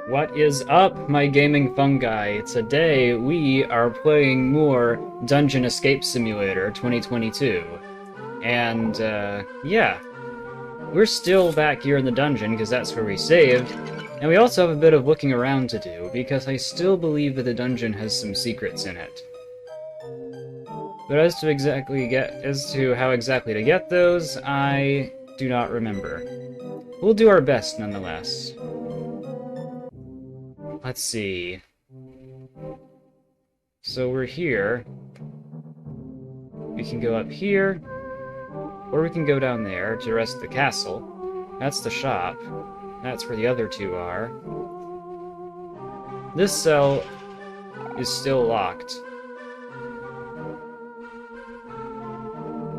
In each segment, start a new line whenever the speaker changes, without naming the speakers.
What is up, my gaming fungi? Today we are playing more Dungeon Escape Simulator 2022. And, yeah. We're still back here in the dungeon, because that's where we saved. And we also have a bit of looking around to do, because I still believe that the dungeon has some secrets in it. But as to how exactly to get those, I do not remember. We'll do our best, nonetheless. Let's see. So we're here. We can go up here, or we can go down there to the rest of the castle. That's the shop. That's where the other two are. This cell is still locked.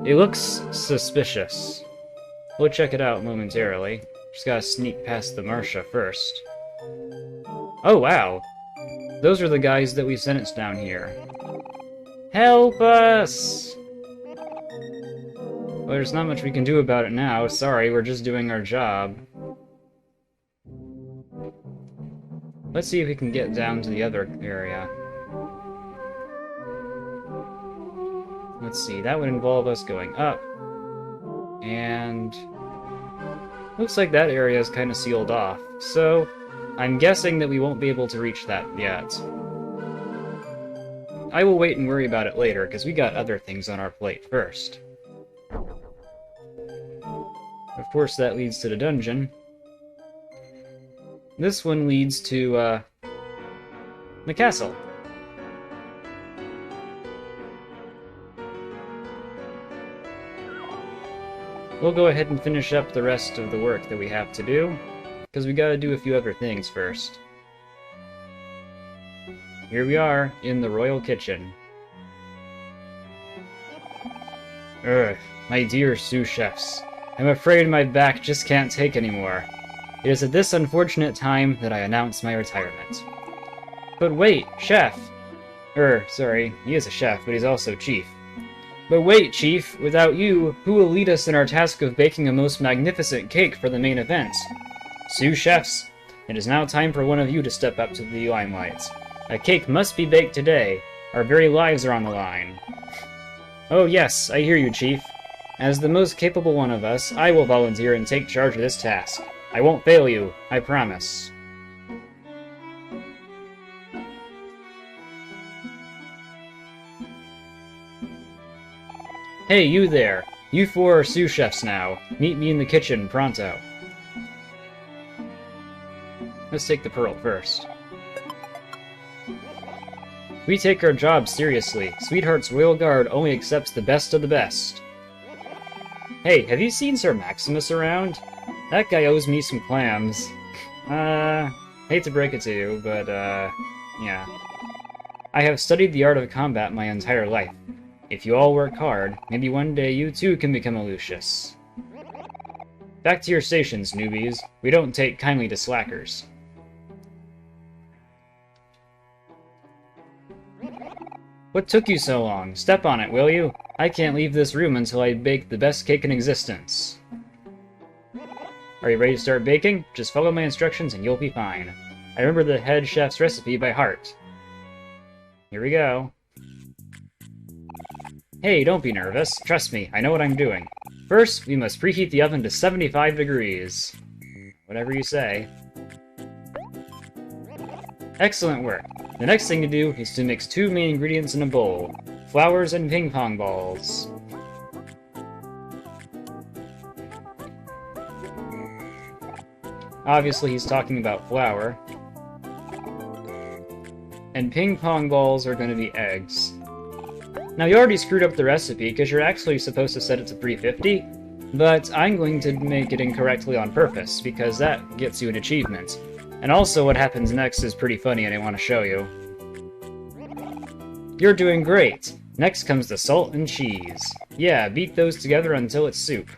It looks suspicious. We'll check it out momentarily. Just gotta sneak past the Marcia first. Oh, wow! Those are the guys that we sentenced down here. Help us! Well, there's not much we can do about it now. Sorry, we're just doing our job. Let's see if we can get down to the other area. Let's see, that would involve us going up. And looks like that area is kind of sealed off. So I'm guessing that we won't be able to reach that yet. I will wait and worry about it later, because we got other things on our plate first. Of course, that leads to the dungeon. This one leads to, the castle. We'll go ahead and finish up the rest of the work that we have to do, because we gotta do a few other things first. Here we are, in the royal kitchen. Ugh, my dear sous chefs. I'm afraid my back just can't take anymore. It is at this unfortunate time that I announce my retirement. But wait, chef! Sorry, he is a chef, but he's also chief. But wait, Chief, without you, who will lead us in our task of baking a most magnificent cake for the main event? Sous chefs, it is now time for one of you to step up to the limelight. A cake must be baked today. Our very lives are on the line. Oh yes, I hear you, Chief. As the most capable one of us, I will volunteer and take charge of this task. I won't fail you, I promise. Hey, you there! You four are sous chefs now. Meet me in the kitchen, pronto. Let's take the pearl first. We take our job seriously. Sweetheart's Royal Guard only accepts the best of the best. Hey, have you seen Sir Maximus around? That guy owes me some clams. Hate to break it to you, but, yeah. I have studied the art of combat my entire life. If you all work hard, maybe one day you too can become a Lucius. Back to your stations, newbies. We don't take kindly to slackers. What took you so long? Step on it, will you? I can't leave this room until I bake the best cake in existence. Are you ready to start baking? Just follow my instructions and you'll be fine. I remember the head chef's recipe by heart. Here we go. Hey, don't be nervous. Trust me, I know what I'm doing. First, we must preheat the oven to 75 degrees. Whatever you say. Excellent work. The next thing to do is to mix two main ingredients in a bowl. Flowers and ping pong balls. Obviously, he's talking about flour. And ping pong balls are going to be eggs. Now, you already screwed up the recipe, because you're actually supposed to set it to 350, but I'm going to make it incorrectly on purpose, because that gets you an achievement. And also, what happens next is pretty funny, and I want to show you. You're doing great! Next comes the salt and cheese. Yeah, beat those together until it's soup.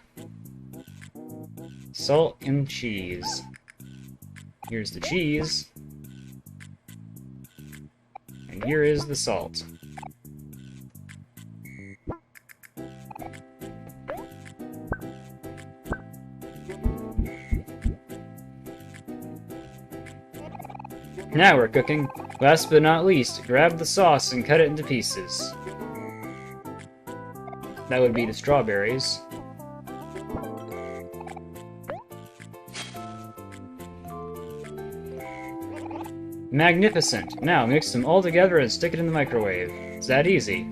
Salt and cheese. Here's the cheese. And here is the salt. Now we're cooking. Last but not least, grab the sauce and cut it into pieces. That would be the strawberries. Magnificent! Now mix them all together and stick it in the microwave. It's that easy.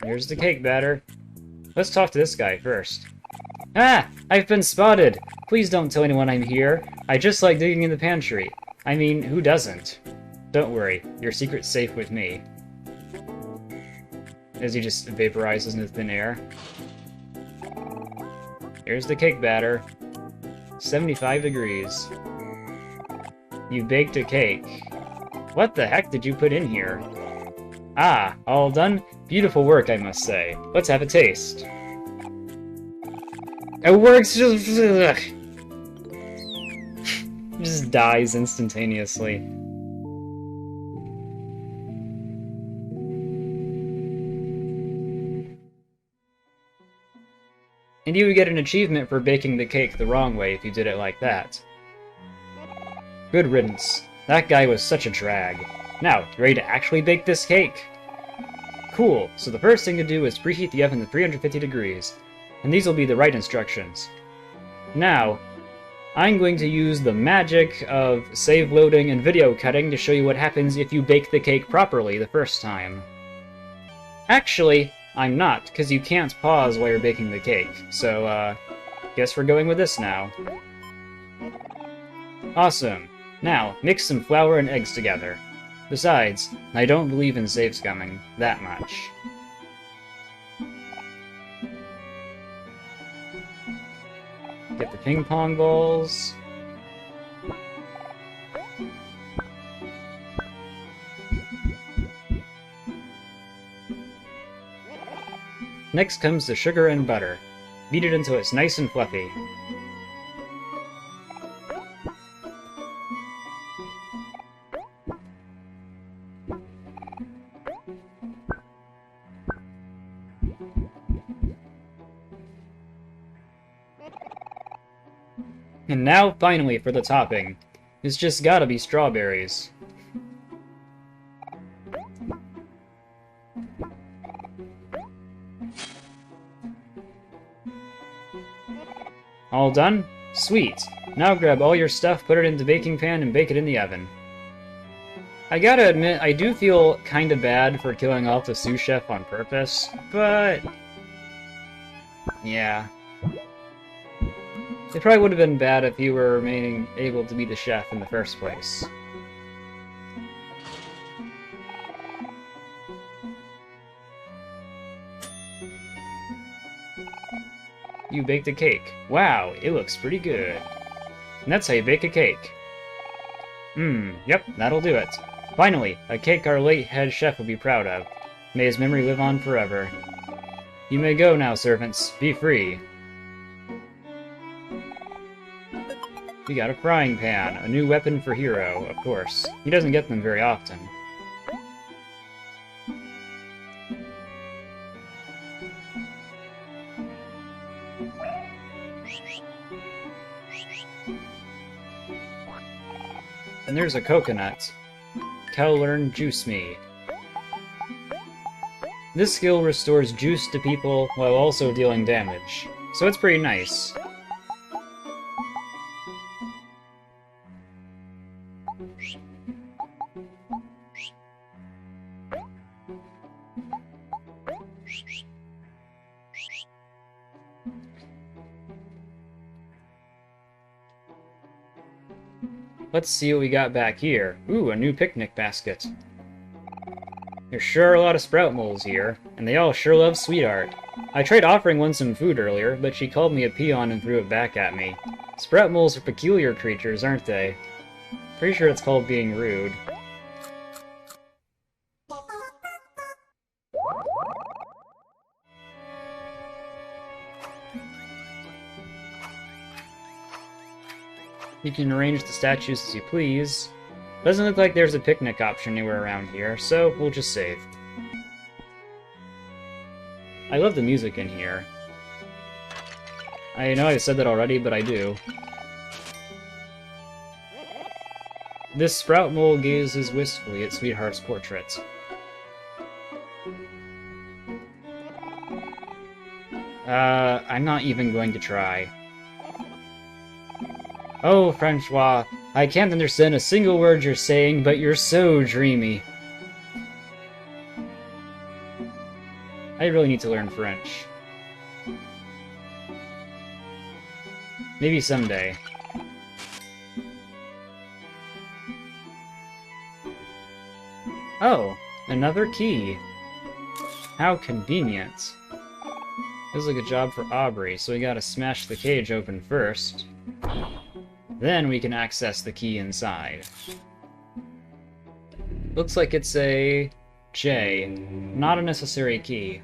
Here's the cake batter. Let's talk to this guy first. Ah! I've been spotted! Please don't tell anyone I'm here. I just like digging in the pantry. I mean, who doesn't? Don't worry, your secret's safe with me. As he just vaporizes into thin air. Here's the cake batter. 75 degrees. You baked a cake. What the heck did you put in here? Ah, all done? Beautiful work, I must say. Let's have a taste. It works! Just dies instantaneously. And you would get an achievement for baking the cake the wrong way if you did it like that. Good riddance. That guy was such a drag. Now, you ready to actually bake this cake? Cool, so the first thing to do is preheat the oven to 350 degrees, and these will be the right instructions. Now, I'm going to use the magic of save loading and video cutting to show you what happens if you bake the cake properly the first time. Actually, I'm not, because you can't pause while you're baking the cake, so, guess we're going with this now. Awesome. Now, mix some flour and eggs together. Besides, I don't believe in save scumming that much. Get the ping pong balls. Next comes the sugar and butter. Beat it until it's nice and fluffy. And now, finally, for the topping. It's just gotta be strawberries. All done? Sweet! Now grab all your stuff, put it in the baking pan, and bake it in the oven. I gotta admit, I do feel kinda bad for killing off the sous chef on purpose, but... yeah. It probably would have been bad if you were remaining able to be the chef in the first place. You baked a cake. Wow, it looks pretty good. And that's how you bake a cake. Yep, that'll do it. Finally, a cake our late head chef will be proud of. May his memory live on forever. You may go now, servants. Be free. We got a frying pan, a new weapon for Hero, of course. He doesn't get them very often. And there's a coconut. Cal learn Juice Me. This skill restores juice to people while also dealing damage, so it's pretty nice. Let's see what we got back here. Ooh, a new picnic basket. There sure are a lot of sprout moles here, and they all sure love sweetheart. I tried offering one some food earlier, but she called me a peon and threw it back at me. Sprout moles are peculiar creatures, aren't they? Pretty sure it's called being rude. You can arrange the statues as you please. Doesn't look like there's a picnic option anywhere around here, so we'll just save. I love the music in here. I know I said that already, but I do. This sprout mole gazes wistfully at Sweetheart's portrait. I'm not even going to try. Oh, Francois, I can't understand a single word you're saying, but you're so dreamy. I really need to learn French. Maybe someday. Oh, another key. How convenient. This is like a job for Aubrey, so we gotta smash the cage open first. Then we can access the key inside. Looks like it's a J, not a necessary key.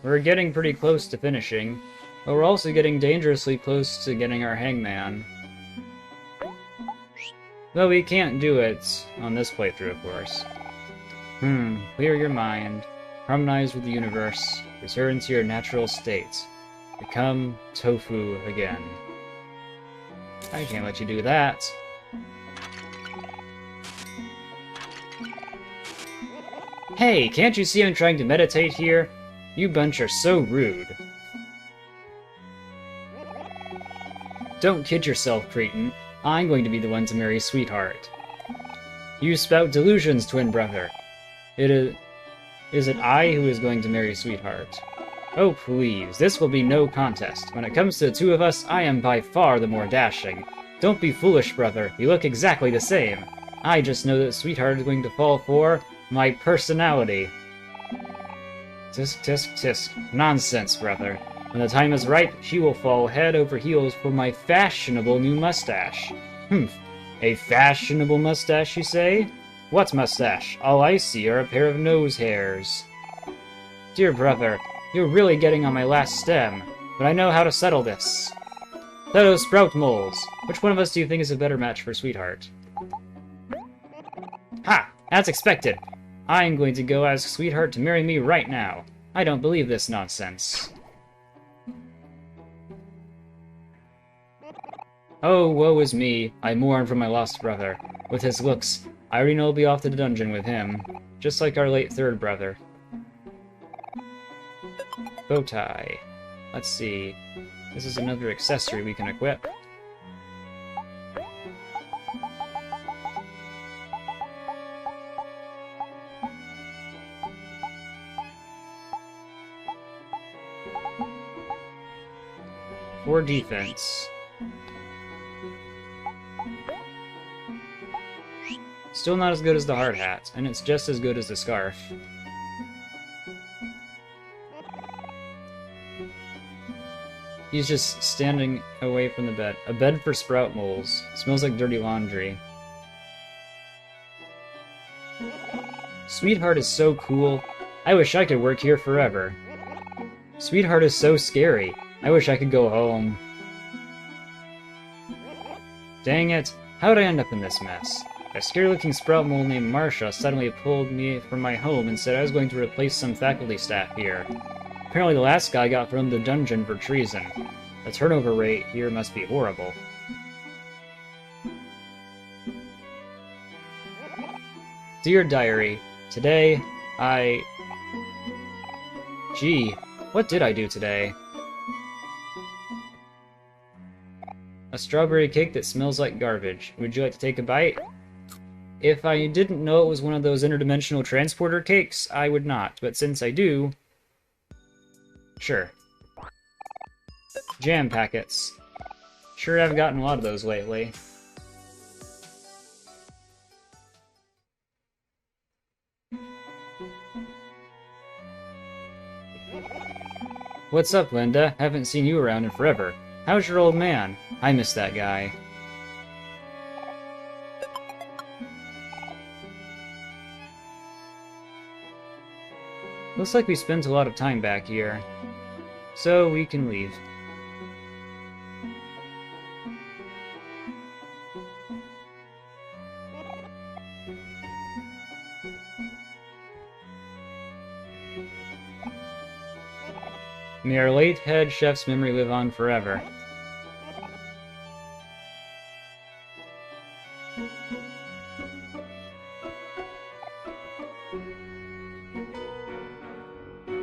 We're getting pretty close to finishing, but we're also getting dangerously close to getting our hangman. Though we can't do it on this playthrough, of course. Clear your mind, harmonize with the universe, return to your natural state, become tofu again. I can't let you do that. Hey, can't you see I'm trying to meditate here? You bunch are so rude. Don't kid yourself, cretin. I'm going to be the one to marry Sweetheart. You spout delusions, twin brother. Is it I who is going to marry Sweetheart? Oh, please, this will be no contest. When it comes to the two of us, I am by far the more dashing. Don't be foolish, brother. You look exactly the same. I just know that Sweetheart is going to fall for my personality. Tisk, tisk, tisk. Nonsense, brother. When the time is ripe, she will fall head over heels for my fashionable new mustache. A fashionable mustache, you say? What mustache? All I see are a pair of nose hairs. Dear brother, you're really getting on my last stem, but I know how to settle this. Those sprout moles. Which one of us do you think is a better match for Sweetheart? Ha! As expected. I'm going to go ask Sweetheart to marry me right now. I don't believe this nonsense. Oh, woe is me. I mourn for my lost brother. With his looks, I already know I'll be off to the dungeon with him. Just like our late third brother. Bow tie. Let's see. This is another accessory we can equip. For defense. Still not as good as the hard hat, and it's just as good as the scarf. He's just standing away from the bed. A bed for sprout moles. Smells like dirty laundry. Sweetheart is so cool. I wish I could work here forever. Sweetheart is so scary. I wish I could go home. Dang it. How did I end up in this mess? A scary-looking sprout mole named Marsha suddenly pulled me from my home and said I was going to replace some faculty staff here. Apparently the last guy got thrown in the dungeon for treason. The turnover rate here must be horrible. Dear Diary, today Gee, what did I do today? A strawberry cake that smells like garbage. Would you like to take a bite? If I didn't know it was one of those interdimensional transporter cakes, I would not, but since I do... Sure. Jam packets. Sure, I've gotten a lot of those lately. What's up, Linda? Haven't seen you around in forever. How's your old man? I miss that guy. Looks like we spent a lot of time back here. So we can leave. May our late head chef's memory live on forever.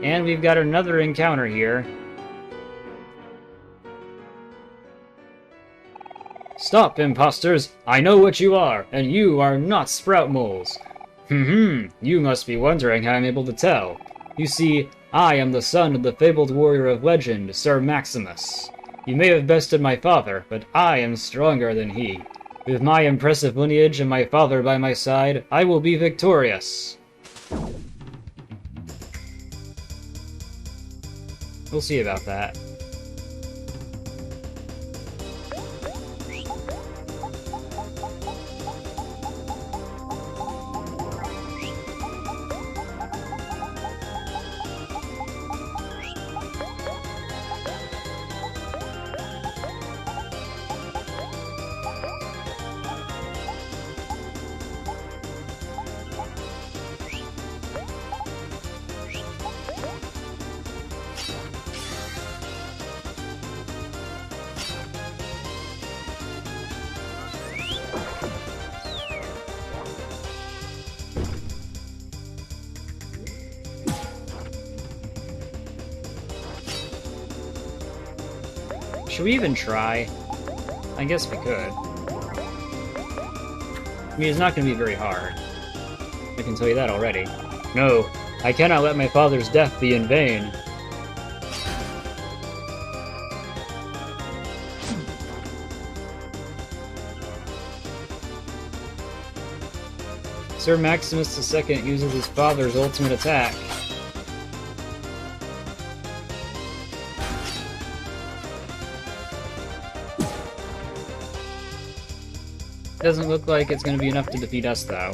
And we've got another encounter here. Stop, imposters! I know what you are, and you are not sprout moles. You must be wondering how I'm able to tell. You see, I am the son of the fabled warrior of legend, Sir Maximus. You may have bested my father, but I am stronger than he. With my impressive lineage and my father by my side, I will be victorious. We'll see about that. Should we even try? I guess we could. I mean, it's not going to be very hard. I can tell you that already. No, I cannot let my father's death be in vain. Sir Maximus II uses his father's ultimate attack. Doesn't look like it's going to be enough to defeat us, though.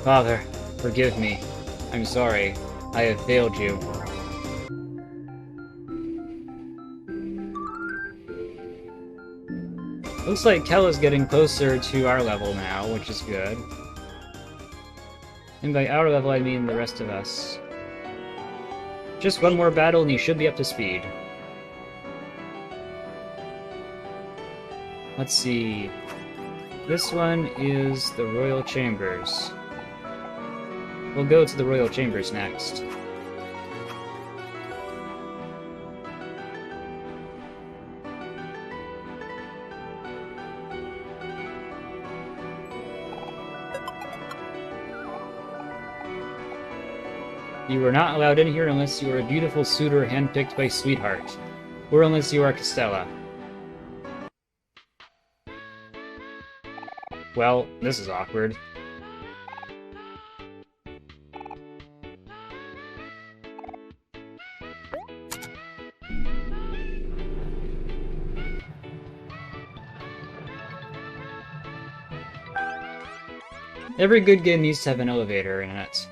Father, forgive me. I'm sorry. I have failed you. Looks like Kel is getting closer to our level now, which is good. And by our level, I mean the rest of us. Just one more battle and you should be up to speed. Let's see. This one is the Royal Chambers. We'll go to the Royal Chambers next. You are not allowed in here unless you are a beautiful suitor handpicked by Sweetheart, or unless you are Castella. Well, this is awkward. Every good game needs to have an elevator in it.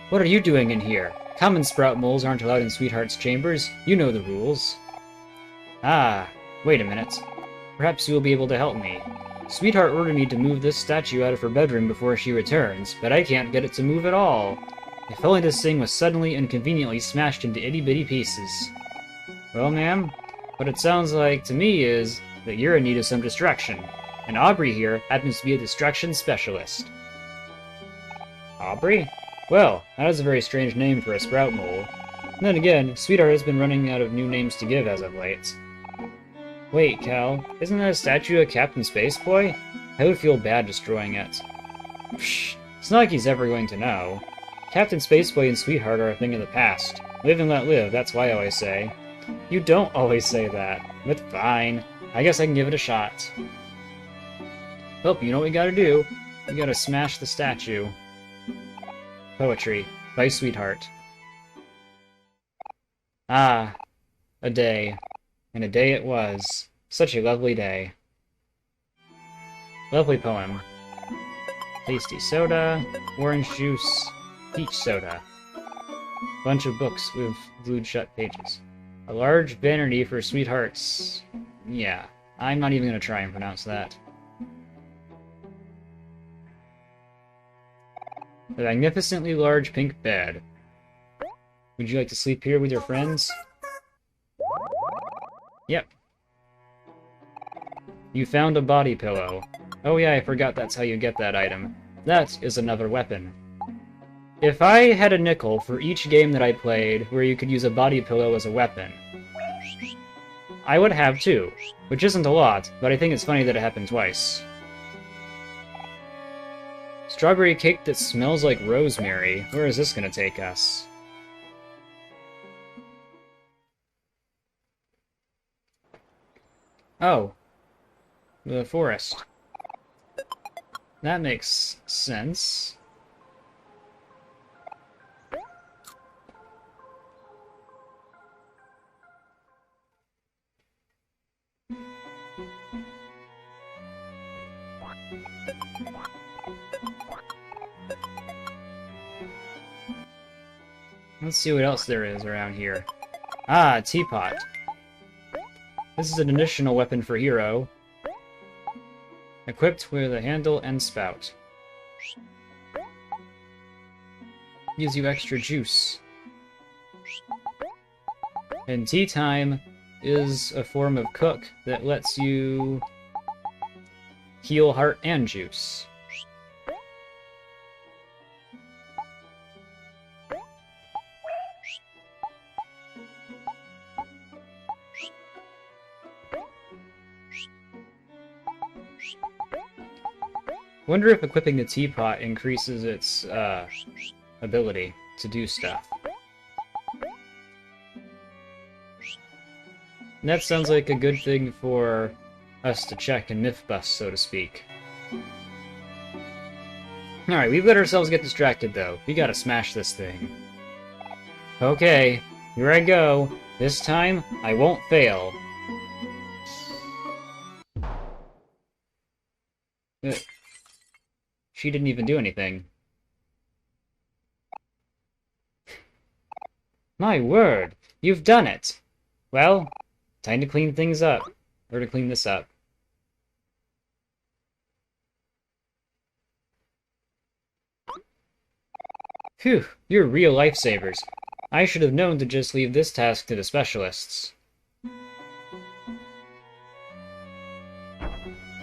What are you doing in here? Common sprout moles aren't allowed in Sweetheart's chambers. You know the rules. Ah, wait a minute. Perhaps you will be able to help me. Sweetheart ordered me to move this statue out of her bedroom before she returns, but I can't get it to move at all. If only this thing was suddenly and conveniently smashed into itty-bitty pieces. Well, ma'am, what it sounds like to me is that you're in need of some distraction, and Aubrey here happens to be a distraction specialist. Aubrey? Well, that is a very strange name for a sprout mole. And then again, Sweetheart has been running out of new names to give as of late. Wait, Cal, isn't that a statue of Captain Spaceboy? I would feel bad destroying it. Psh, it's not like he's ever going to know. Captain Spaceboy and Sweetheart are a thing of the past. Live and let live, that's what I always say. You don't always say that, but fine. I guess I can give it a shot. Well, you know what we gotta do? We gotta smash the statue. Poetry by Sweetheart. Ah, a day. And a day it was. Such a lovely day. Lovely poem. Tasty soda, orange juice, peach soda. Bunch of books with glued shut pages. A large vanity for sweethearts. Yeah, I'm not even gonna try and pronounce that. A magnificently large pink bed. Would you like to sleep here with your friends? Yep. You found a body pillow. Oh yeah, I forgot that's how you get that item. That is another weapon. If I had a nickel for each game that I played where you could use a body pillow as a weapon, I would have two, which isn't a lot, but I think it's funny that it happened twice. Strawberry cake that smells like rosemary. Where is this gonna take us? Oh. The forest. That makes sense. Let's see what else there is around here. Ah, a teapot. This is an additional weapon for Hero. Equipped with a handle and spout. Gives you extra juice. And tea time is a form of cook that lets you heal heart and juice. Wonder if equipping the teapot increases its ability to do stuff. And that sounds like a good thing for us to check and myth bust, so to speak. Alright, we've let ourselves get distracted, though. We gotta smash this thing. Okay, here I go. This time, I won't fail. She didn't even do anything. My word! You've done it! Well, time to clean things up. Or to clean this up. Phew, you're real lifesavers. I should have known to just leave this task to the specialists.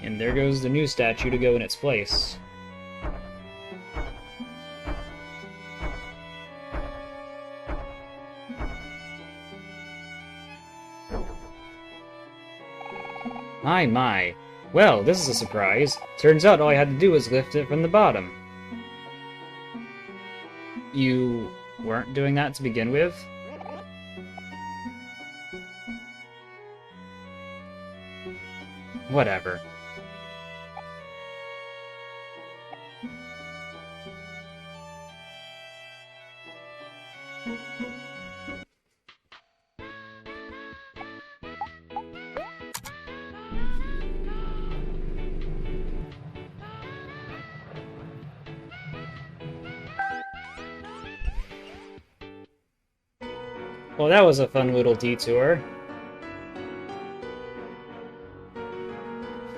And there goes the new statue to go in its place. My. Well, this is a surprise. Turns out all I had to do was lift it from the bottom. You weren't doing that to begin with? Whatever. Well, that was a fun little detour.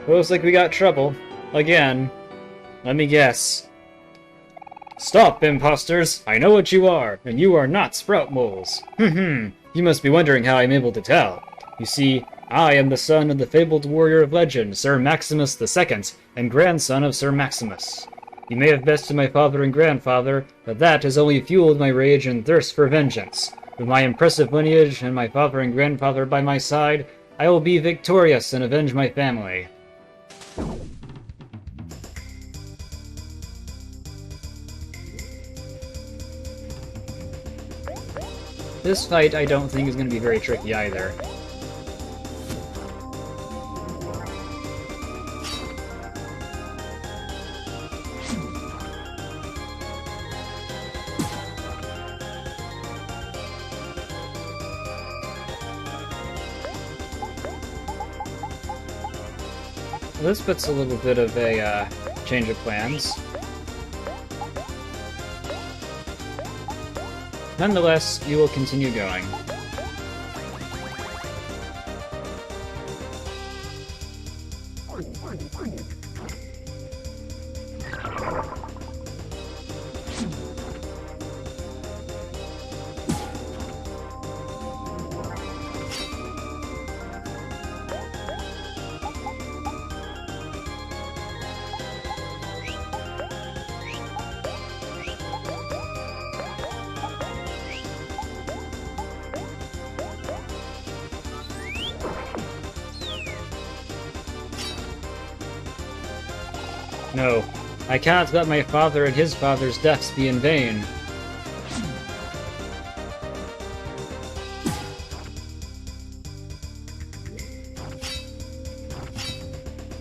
Looks like we got trouble. Again. Let me guess. Stop, imposters! I know what you are, and you are not sprout moles. You must be wondering how I'm able to tell. You see, I am the son of the fabled warrior of legend, Sir Maximus II, and grandson of Sir Maximus. You may have bested my father and grandfather, but that has only fueled my rage and thirst for vengeance. With my impressive lineage and my father and grandfather by my side, I will be victorious and avenge my family. This fight I don't think is going to be very tricky either. This puts a little bit of a change of plans. Nonetheless, you will continue going. No, I cannot let my father and his father's deaths be in vain.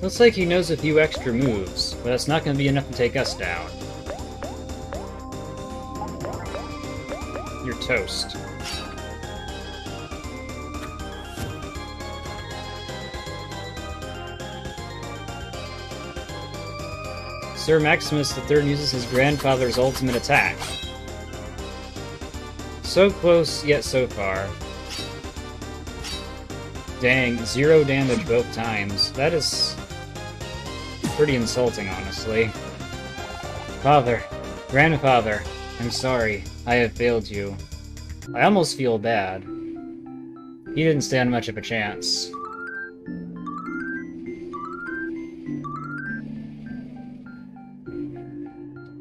Looks like he knows a few extra moves, but that's not going to be enough to take us down. You're toast. Sir Maximus III uses his grandfather's ultimate attack. So close, yet so far. Dang, 0 damage both times. That is pretty insulting, honestly. Father, grandfather, I'm sorry. I have failed you. I almost feel bad. He didn't stand much of a chance.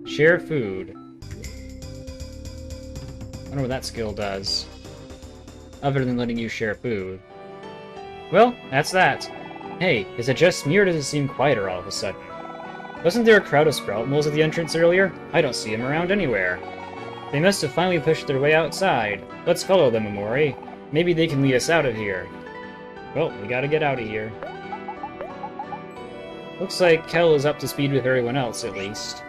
Share food. I wonder what that skill does. Other than letting you share food. Well, that's that. Hey, is it just me or does it seem quieter all of a sudden? Wasn't there a crowd of sprout moles at the entrance earlier? I don't see them around anywhere. They must have finally pushed their way outside. Let's follow them, OMORI. Maybe they can lead us out of here. Well, we gotta get out of here. Looks like Kel is up to speed with everyone else, at least.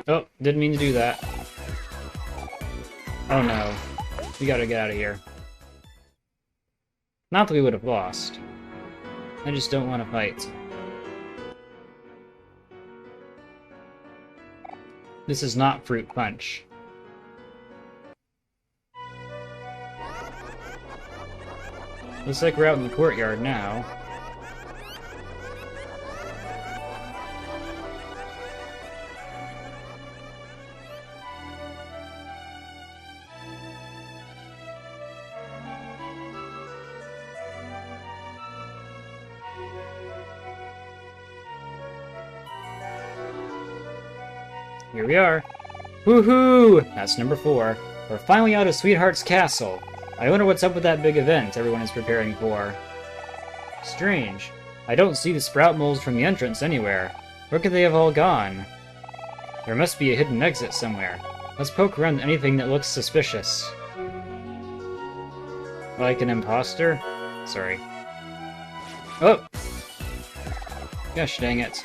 Oh, didn't mean to do that. Oh no. We gotta get out of here. Not that we would have lost. I just don't want to fight. This is not Fruit Punch. Looks like we're out in the courtyard now. Here we are. Woohoo! That's number 4. We're finally out of Sweetheart's Castle. I wonder what's up with that big event everyone is preparing for. Strange. I don't see the sprout moles from the entrance anywhere. Where could they have all gone? There must be a hidden exit somewhere. Let's poke around anything that looks suspicious. Like an imposter? Sorry. Oh! Gosh dang it.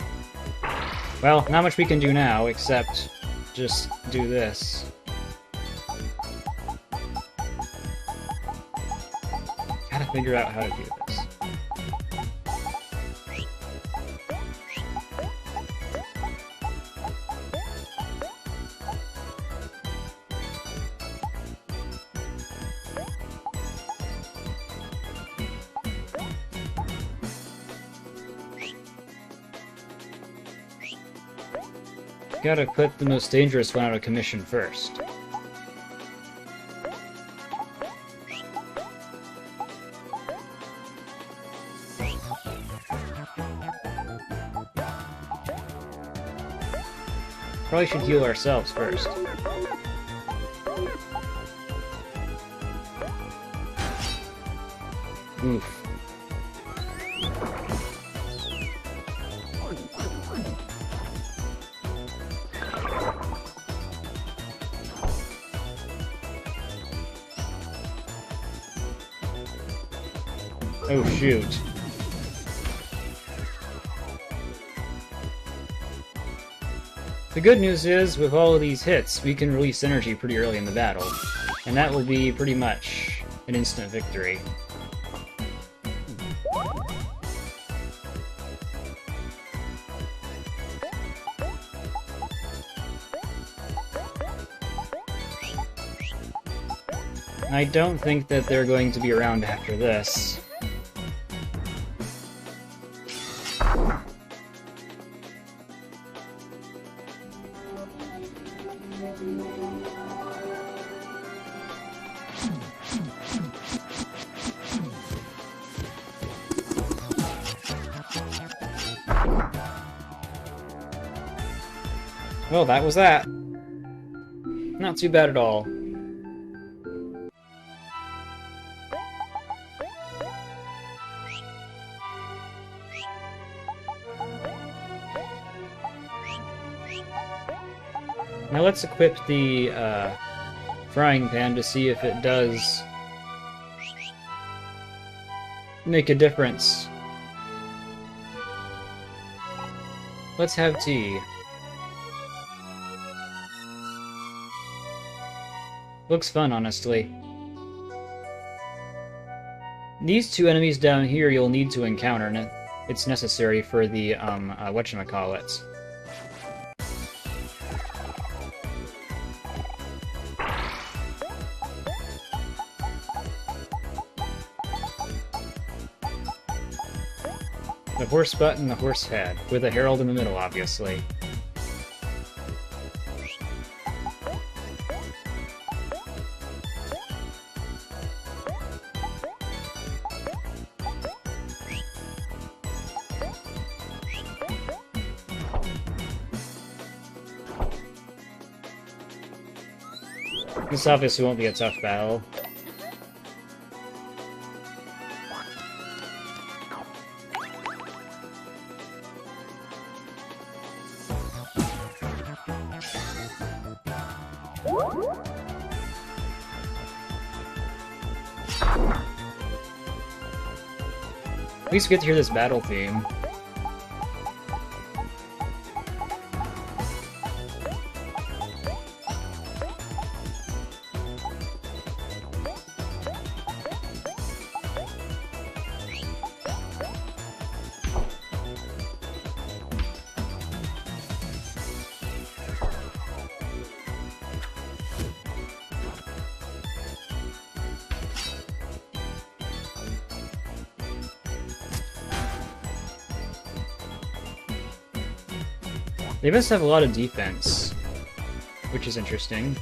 Well, not much we can do now, except just do this. Gotta figure out how to do this. Gotta put the most dangerous one out of commission first. Probably should heal ourselves first. Oof. Oh shoot. The good news is, with all of these hits, we can release energy pretty early in the battle, and that will be pretty much an instant victory. I don't think that they're going to be around after this. Well, that was that. Not too bad at all. Now let's equip the frying pan to see if it does make a difference. Let's have tea. Looks fun, honestly. These two enemies down here you'll need to encounter, and it's necessary for the, whatchamacallit. The horse butt and the horse head, with a herald in the middle, obviously. This obviously won't be a tough battle. At least we get to hear this battle theme. They must have a lot of defense, which is interesting.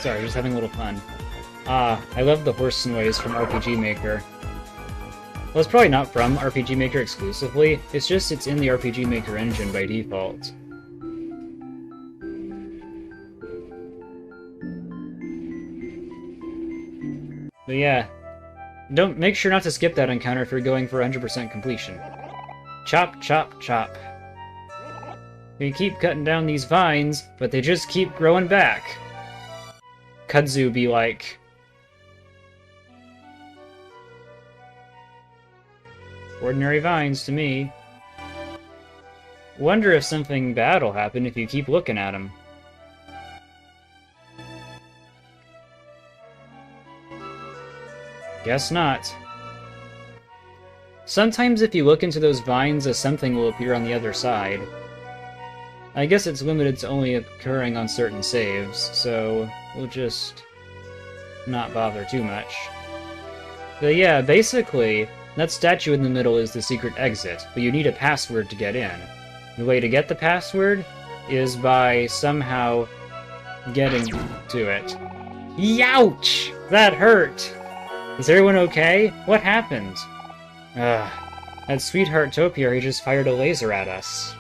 Sorry, just having a little fun. I love the horse noise from RPG Maker. Well, it's probably not from RPG Maker exclusively, it's just it's in the RPG Maker engine by default. But yeah, make sure not to skip that encounter if you're going for 100% completion. Chop, chop, chop. You keep cutting down these vines, but they just keep growing back. Kudzu be like. Ordinary vines to me. Wonder if something bad will happen if you keep looking at him. Guess not. Sometimes if you look into those vines, something will appear on the other side. I guess it's limited to only occurring on certain saves, so we'll just not bother too much. But yeah, basically, that statue in the middle is the secret exit, but you need a password to get in. The way to get the password is by somehow getting to it. Youch! That hurt! Is everyone okay? What happened? Ugh. That sweetheart topiary just fired a laser at us.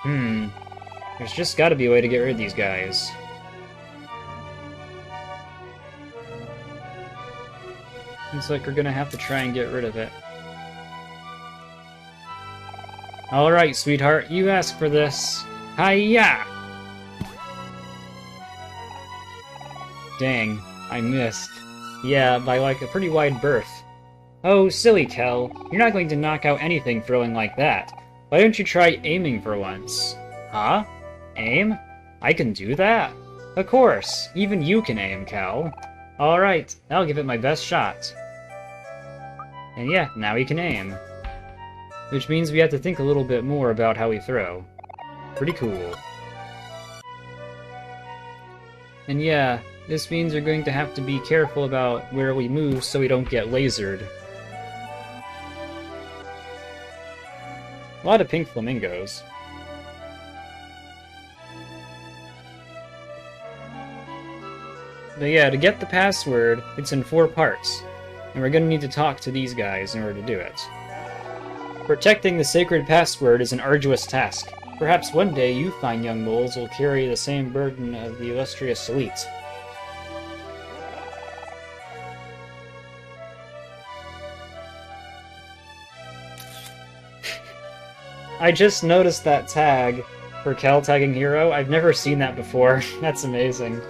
There's just gotta be a way to get rid of these guys. Looks like we're gonna have to try and get rid of it. Alright, sweetheart, you asked for this. Hi-ya! Dang, I missed. Yeah, by like a pretty wide berth. Oh, silly Kel. You're not going to knock out anything throwing like that. Why don't you try aiming for once? Huh? Aim? I can do that? Of course. Even you can aim, Kel. Alright, I'll give it my best shot. And yeah, now we can aim. Which means we have to think a little bit more about how we throw. Pretty cool. And yeah, this means we're going to have to be careful about where we move so we don't get lasered. A lot of pink flamingos. But yeah, to get the password, it's in 4 parts, and we're gonna need to talk to these guys in order to do it. Protecting the sacred password is an arduous task. Perhaps one day you fine young moles will carry the same burden of the illustrious elite. I just noticed that tag for Kel tagging Hero. I've never seen that before. That's amazing.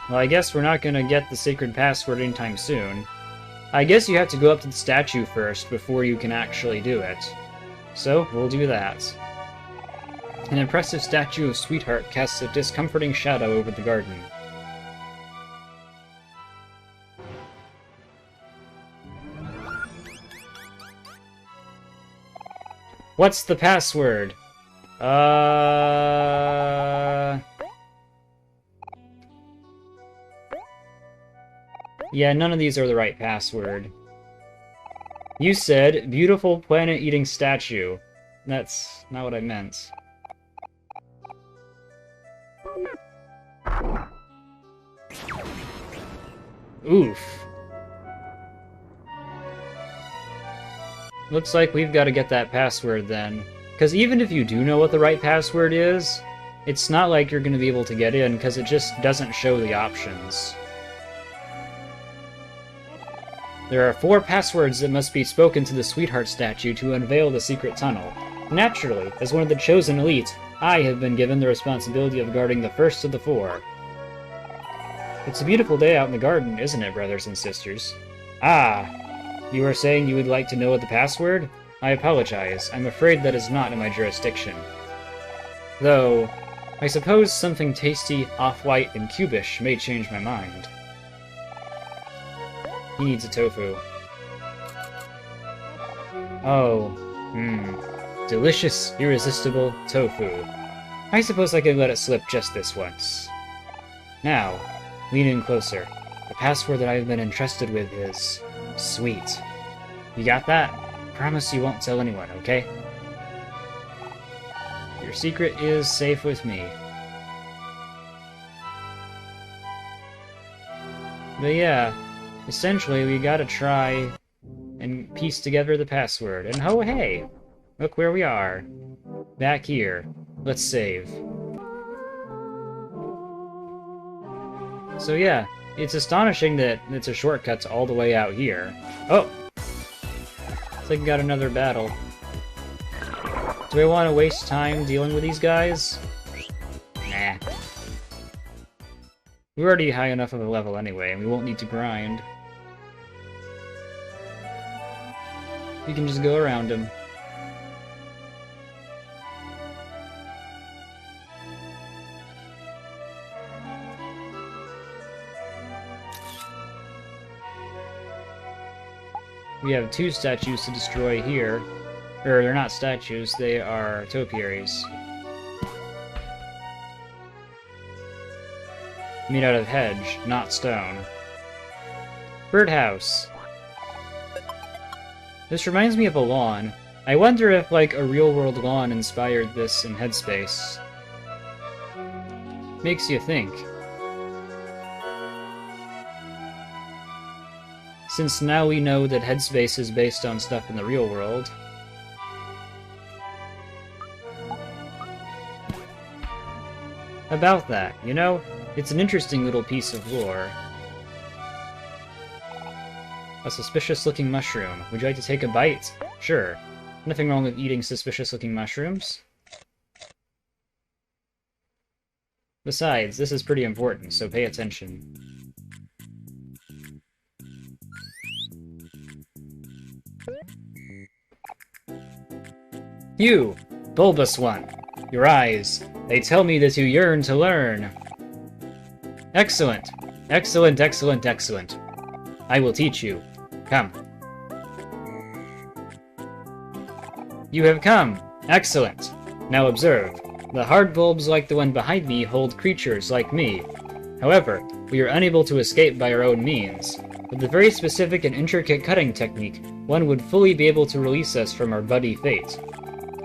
Well, I guess we're not gonna get the sacred password anytime soon. I guess you have to go up to the statue first before you can actually do it. So, we'll do that. An impressive statue of Sweetheart casts a discomforting shadow over the garden. What's the password? Yeah, none of these are the right password. You said, beautiful planet-eating statue. That's not what I meant. Oof. Looks like we've got to get that password then. Because even if you do know what the right password is, it's not like you're going to be able to get in because it just doesn't show the options. There are 4 passwords that must be spoken to the Sweetheart statue to unveil the secret tunnel. Naturally, as one of the chosen elite, I have been given the responsibility of guarding the first of the 4. It's a beautiful day out in the garden, isn't it, brothers and sisters? Ah, you were saying you would like to know the password? I apologize. I'm afraid that is not in my jurisdiction. Though, I suppose something tasty, off-white, and cubish may change my mind. He needs a tofu. Oh, delicious, irresistible tofu. I suppose I could let it slip just this once. Now, lean in closer. The password that I've been entrusted with is... sweet. You got that? Promise you won't tell anyone, okay? Your secret is safe with me. But yeah, essentially we gotta try and piece together the password. And oh hey! Look where we are. Back here. Let's save. So yeah, it's astonishing that it's a shortcut to all the way out here. Oh! Looks like we got another battle. Do I want to waste time dealing with these guys? Nah. We're already high enough of a level anyway, and we won't need to grind. You can just go around him. We have 2 statues to destroy here. Or, they're not statues, they are topiaries. Made out of hedge, not stone. Birdhouse. This reminds me of a lawn. I wonder if, like, a real-world lawn inspired this in Headspace. Makes you think. Since now we know that Headspace is based on stuff in the real world. About that, you know? It's an interesting little piece of lore. A suspicious-looking mushroom. Would you like to take a bite? Sure. Nothing wrong with eating suspicious-looking mushrooms. Besides, this is pretty important, so pay attention. You! Bulbous one! Your eyes, they tell me that you yearn to learn. Excellent! Excellent, excellent, excellent. I will teach you. Come. You have come! Excellent! Now observe. The hard bulbs like the one behind me hold creatures like me. However, we are unable to escape by our own means. With a very specific and intricate cutting technique, one would fully be able to release us from our bloody fate.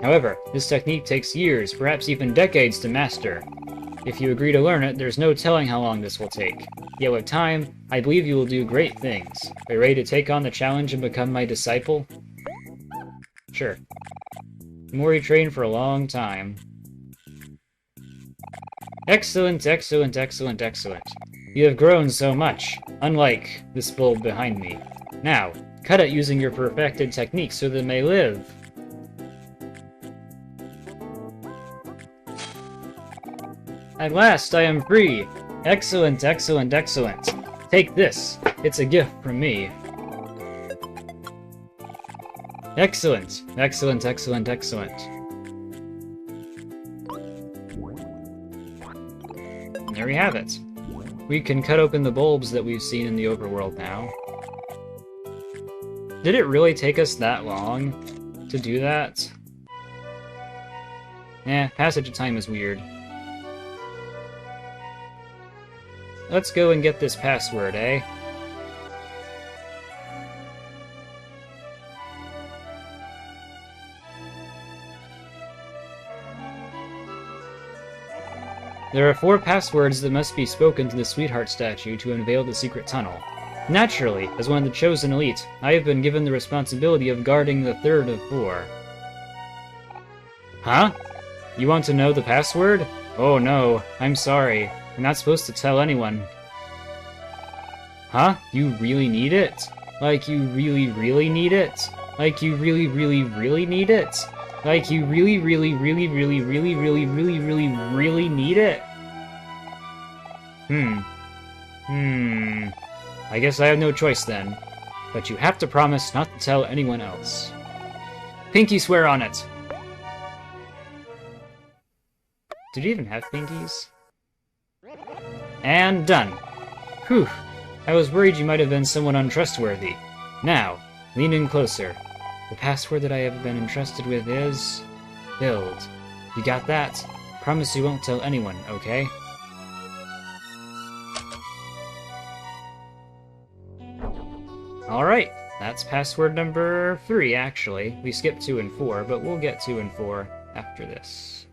However, this technique takes years, perhaps even decades to master. If you agree to learn it, there's no telling how long this will take. Yet with time, I believe you will do great things. Are you ready to take on the challenge and become my disciple? Sure. OMORI trained for a long time. Excellent, excellent, excellent, excellent. You have grown so much, unlike this bulb behind me. Now, cut it using your perfected technique so that it may live. At last, I am free! Excellent, excellent, excellent. Take this. It's a gift from me. Excellent, excellent, excellent, excellent. And there we have it. We can cut open the bulbs that we've seen in the overworld now. Did it really take us that long to do that? Eh, passage of time is weird. Let's go and get this password, eh? There are 4 passwords that must be spoken to the Sweetheart statue to unveil the secret tunnel. Naturally, as one of the chosen elite, I have been given the responsibility of guarding the 3rd of 4. Huh? You want to know the password? Oh no, I'm sorry. You're not supposed to tell anyone. Huh? You really need it? Like you really, really need it? Like you really, really, really need it? Like you really, really, really, really, really, really, really, really, really need it? I guess I have no choice then. But you have to promise not to tell anyone else. Pinky swear on it! Did you even have pinkies? And done. Whew. I was worried you might have been someone untrustworthy. Now, lean in closer. The password that I have been entrusted with is... Build. You got that? Promise you won't tell anyone, okay? Alright, that's password number 3, actually. We skipped 2 and 4, but we'll get 2 and 4 after this.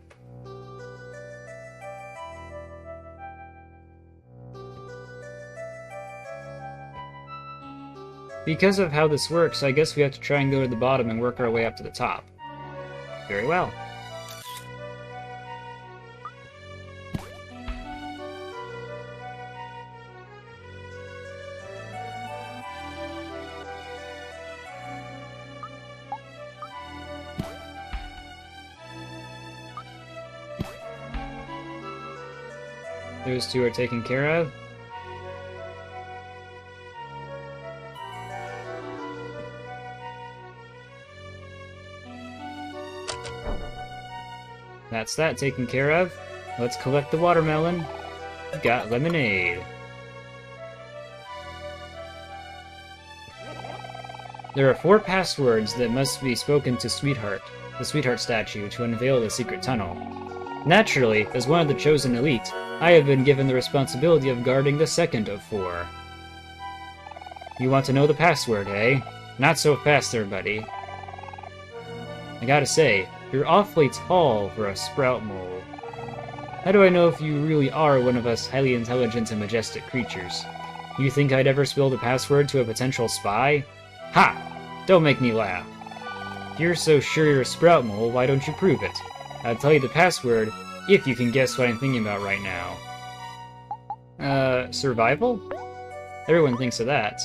Because of how this works, I guess we have to try and go to the bottom and work our way up to the top. Very well. Those 2 are taken care of. That's that taken care of. Let's collect the watermelon. We've got lemonade. There are 4 passwords that must be spoken to Sweetheart, the Sweetheart statue, to unveil the secret tunnel. Naturally, as one of the chosen elite, I have been given the responsibility of guarding the second of 4. You want to know the password, eh? Not so fast there, buddy. I gotta say, you're awfully tall for a sprout mole. How do I know if you really are one of us highly intelligent and majestic creatures? You think I'd ever spill the password to a potential spy? Ha! Don't make me laugh. If you're so sure you're a sprout mole, why don't you prove it? I'll tell you the password if you can guess what I'm thinking about right now. Survival? Everyone thinks of that.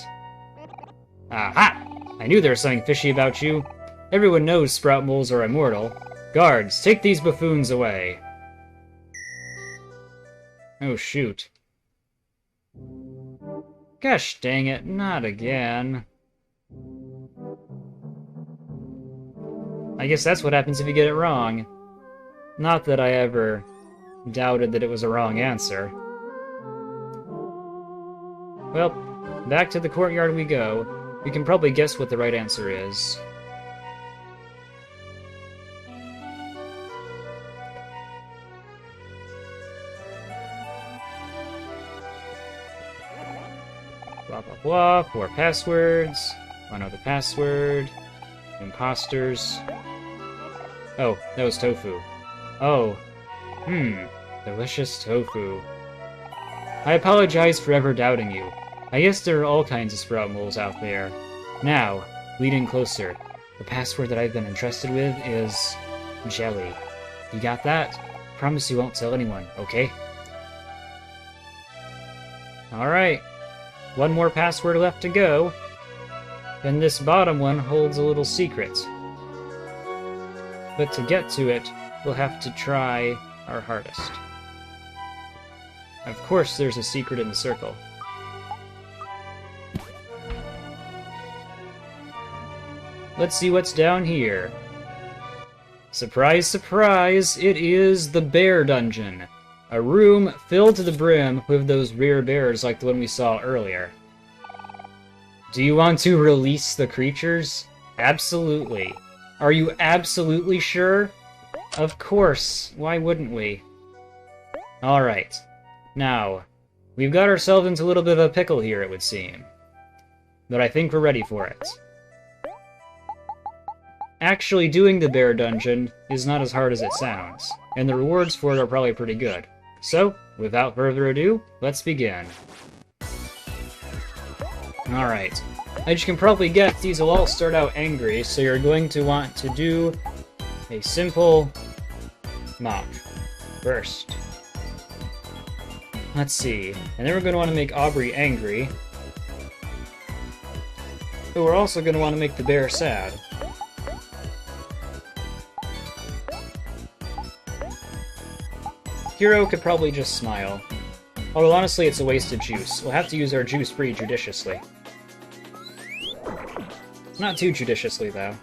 Aha! I knew there was something fishy about you. Everyone knows sprout moles are immortal. Guards, take these buffoons away. Oh, shoot. Gosh dang it, not again. I guess that's what happens if you get it wrong. Not that I ever doubted that it was a wrong answer. Well, back to the courtyard we go. You can probably guess what the right answer is. Blah blah blah, 4 passwords. I know the password. Imposters. Oh, that was tofu. Oh. Delicious tofu. I apologize for ever doubting you. I guess there are all kinds of sprout moles out there. Now, lead in closer. The password that I've been entrusted with is... jelly. You got that? Promise you won't tell anyone, okay? Alright. One more password left to go. And this bottom one holds a little secret. But to get to it, we'll have to try our hardest. Of course there's a secret in the circle. Let's see what's down here. Surprise, surprise! It is the Bear Dungeon. A room filled to the brim with those rare bears like the one we saw earlier. Do you want to release the creatures? Absolutely. Are you absolutely sure? Of course. Why wouldn't we? Alright. Now, we've got ourselves into a little bit of a pickle here, it would seem. But I think we're ready for it. Actually doing the Bear Dungeon is not as hard as it sounds, and the rewards for it are probably pretty good. So, without further ado, let's begin. Alright. As you can probably guess, these will all start out angry, so you're going to want to do a simple mock first. Let's see. And then we're going to want to make Aubrey angry. But we're also going to want to make the bear sad. Hero could probably just smile. Although honestly, it's a wasted juice. We'll have to use our juice pretty judiciously. Not too judiciously, though.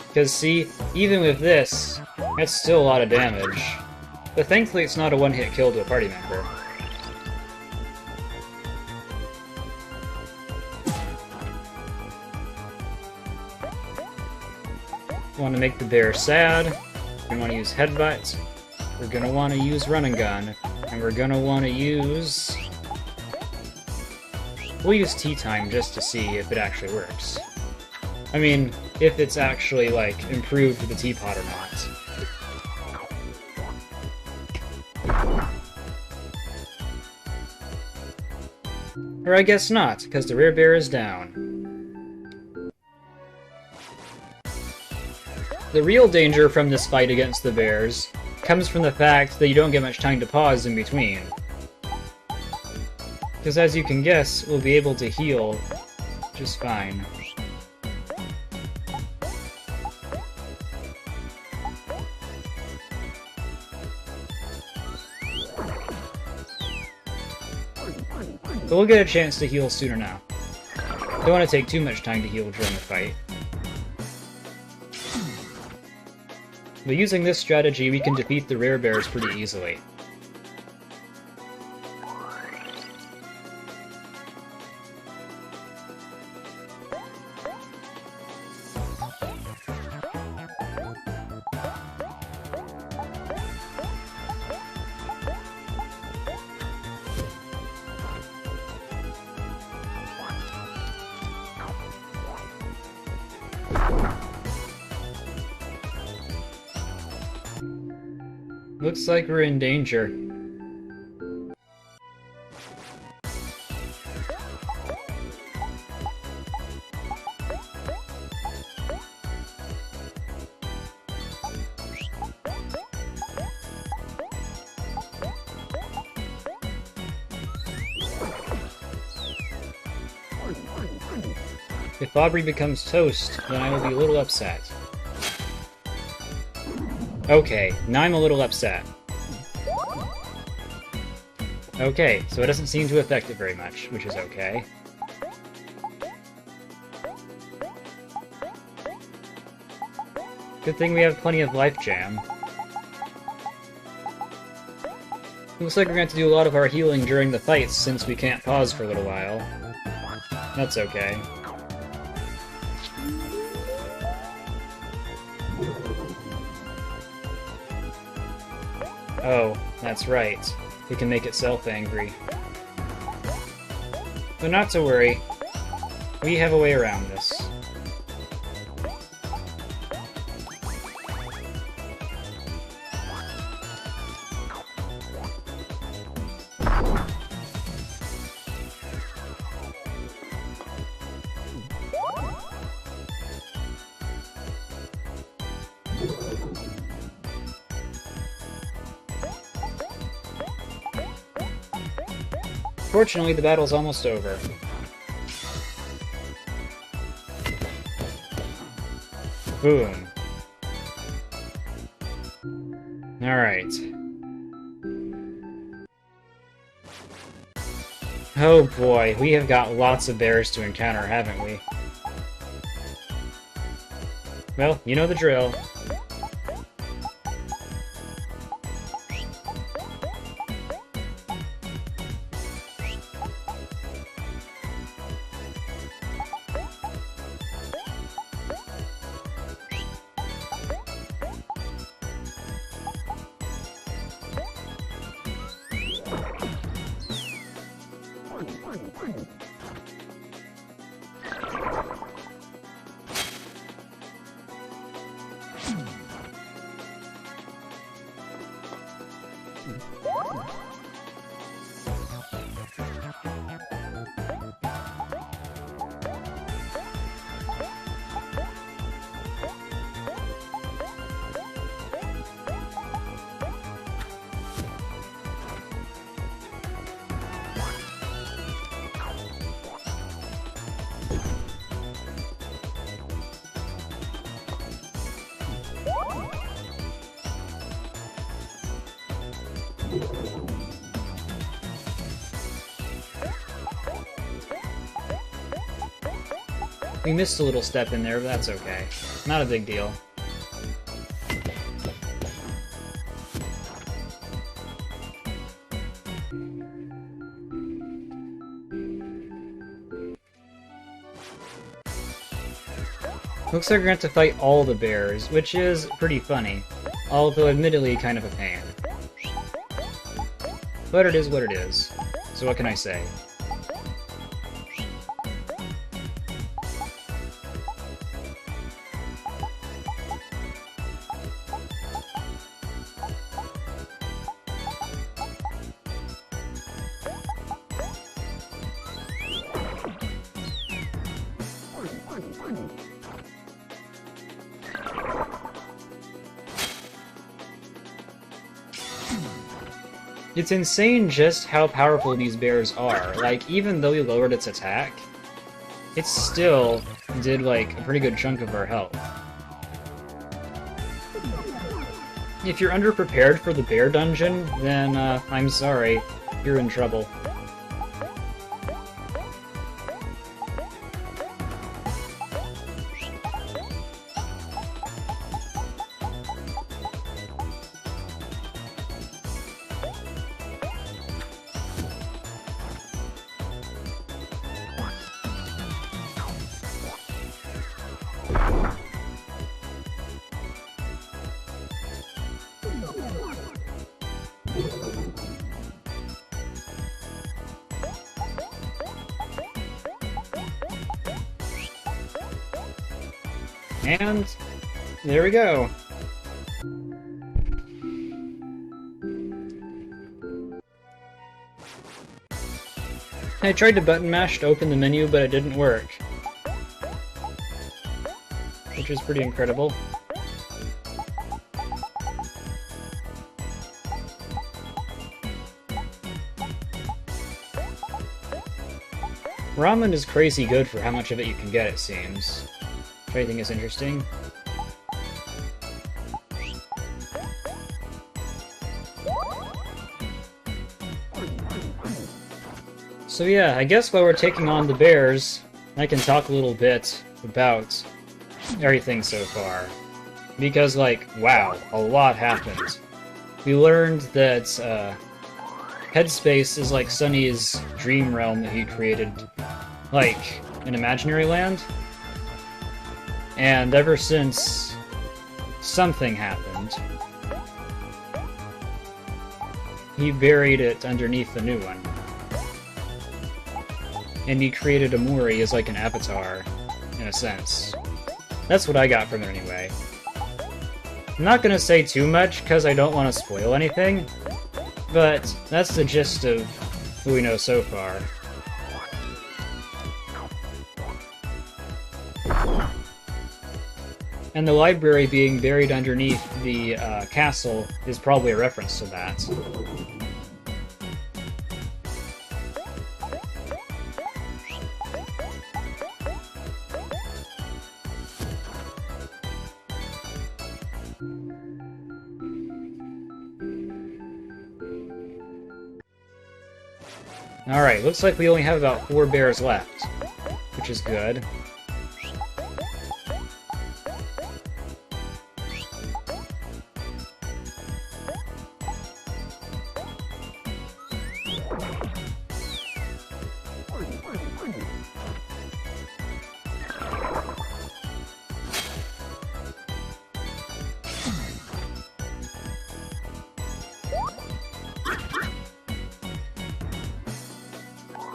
Because, see, even with this, that's still a lot of damage. But thankfully it's not a one-hit kill to a party member. Want to make the bear sad. We want to use Headbutt. We're going to want to use Run and Gun. And we're going to want to use... We'll use Tea Time just to see if it actually works. I mean, if it's actually, like, improved the teapot or not. Or I guess not, because the rear bear is down. The real danger from this fight against the bears comes from the fact that you don't get much time to pause in between. Because as you can guess, we'll be able to heal just fine. But we'll get a chance to heal sooner now. Don't want to take too much time to heal during the fight. But using this strategy, we can defeat the rare bears pretty easily. Looks like we're in danger. If Aubrey becomes toast, then I will be a little upset. Okay, now I'm a little upset. Okay, so it doesn't seem to affect it very much, which is okay. Good thing we have plenty of life jam. Looks like we're going to have to do a lot of our healing during the fights since we can't pause for a little while. That's okay. Oh, that's right. We can make itself angry. But not to worry. We have a way around this. Fortunately, the battle's almost over. Boom. Alright. Oh boy, we have got lots of bears to encounter, haven't we? Well, you know the drill. We missed a little step in there, but that's okay. Not a big deal. Looks like we're going to have to fight all the bears, which is pretty funny, although admittedly kind of a pain. But it is what it is, so what can I say? It's insane just how powerful these bears are. Like, even though we lowered its attack, it still did, like, a pretty good chunk of our health. If you're underprepared for the bear dungeon, then, I'm sorry, you're in trouble. And there we go. I tried to button mash to open the menu, but it didn't work. Which is pretty incredible. Ramen is crazy good for how much of it you can get, it seems. Which I think is interesting. So yeah, I guess while we're taking on the bears, I can talk a little bit about everything so far. Because, like, wow, a lot happened. We learned that, Headspace is like Sunny's dream realm that he created, like, an imaginary land. And ever since something happened, he buried it underneath the new one. And he created OMORI as like an avatar, in a sense. That's what I got from it anyway. I'm not gonna say too much, because I don't want to spoil anything, but that's the gist of what we know so far. And the library being buried underneath the castle is probably a reference to that. Alright, looks like we only have about 4 bears left, which is good.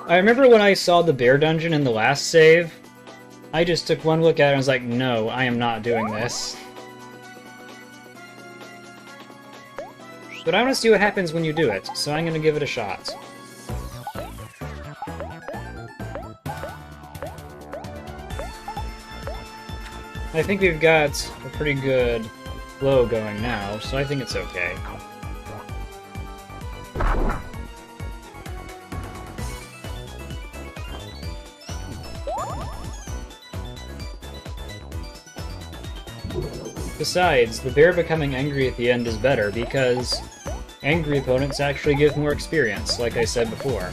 I remember when I saw the bear dungeon in the last save, I just took one look at it and was like, no, I am not doing this. But I want to see what happens when you do it, so I'm going to give it a shot. I think we've got a pretty good flow going now, so I think it's okay. Besides, the bear becoming angry at the end is better because angry opponents actually give more experience, like I said before.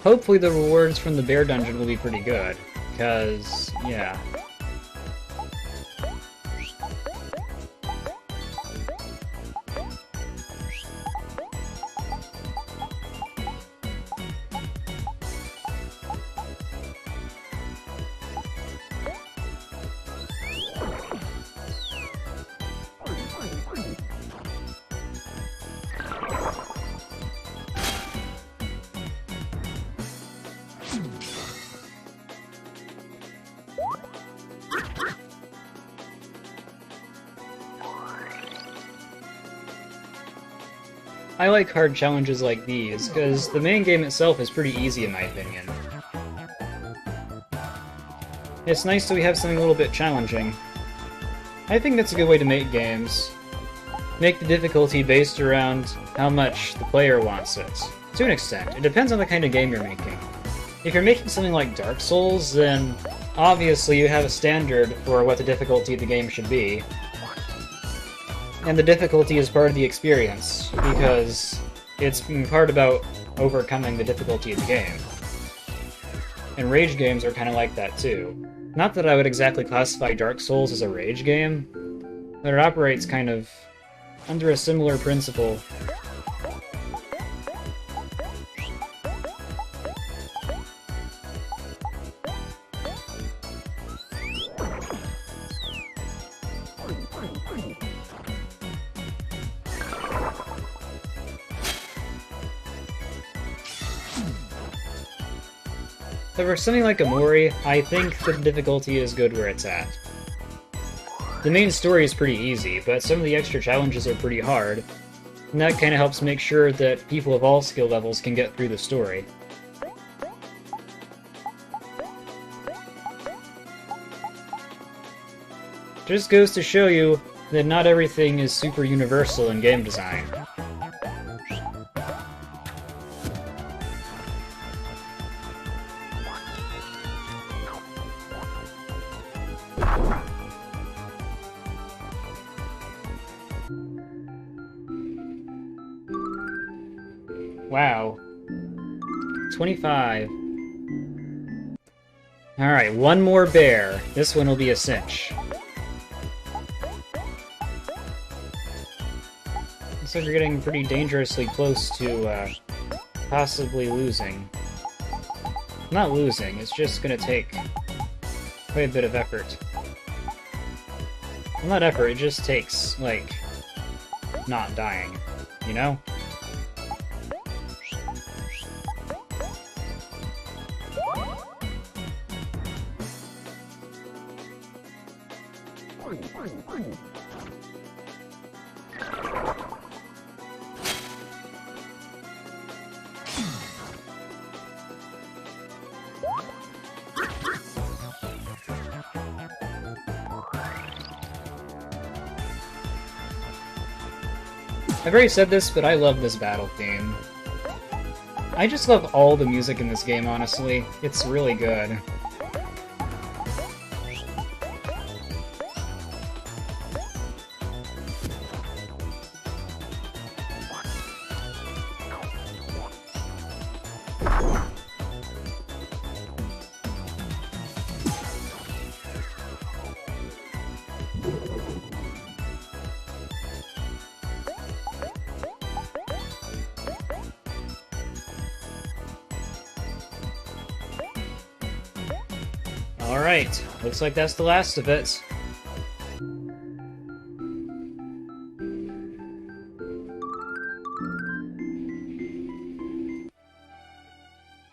Hopefully the rewards from the bear dungeon will be pretty good, because, yeah. I like hard challenges like these, because the main game itself is pretty easy in my opinion. It's nice that we have something a little bit challenging. I think that's a good way to make games. Make the difficulty based around how much the player wants it. To an extent. It depends on the kind of game you're making. If you're making something like Dark Souls, then obviously you have a standard for what the difficulty of the game should be. And the difficulty is part of the experience, because it's in part about overcoming the difficulty of the game. And rage games are kind of like that too. Not that I would exactly classify Dark Souls as a rage game, but it operates kind of under a similar principle. But for something like OMORI, I think the difficulty is good where it's at. The main story is pretty easy, but some of the extra challenges are pretty hard, and that kind of helps make sure that people of all skill levels can get through the story. Just goes to show you that not everything is super universal in game design. Wow. 25. Alright, one more bear. This one will be a cinch. Looks like we're getting pretty dangerously close to, possibly losing. Not losing, it's just gonna take quite a bit of effort. Well, not effort, it just takes, like, not dying, you know? I've already said this, but I love this battle theme. I just love all the music in this game, honestly. It's really good. Alright, looks like that's the last of it.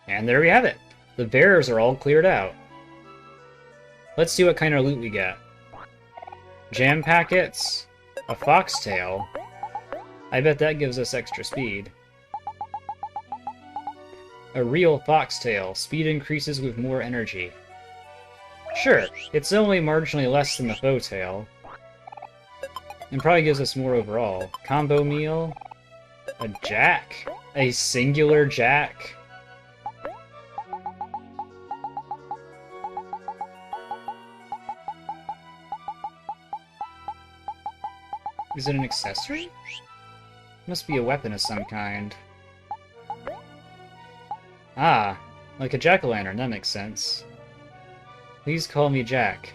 And there we have it. The bears are all cleared out. Let's see what kind of loot we get. Jam packets, a foxtail. I bet that gives us extra speed. A real foxtail. Speed increases with more energy. Sure, it's only marginally less than the faux tail. And probably gives us more overall. Combo meal. A jack. A singular jack. Is it an accessory? Must be a weapon of some kind. Ah, like a jack-o'-lantern, that makes sense. Please call me Jack.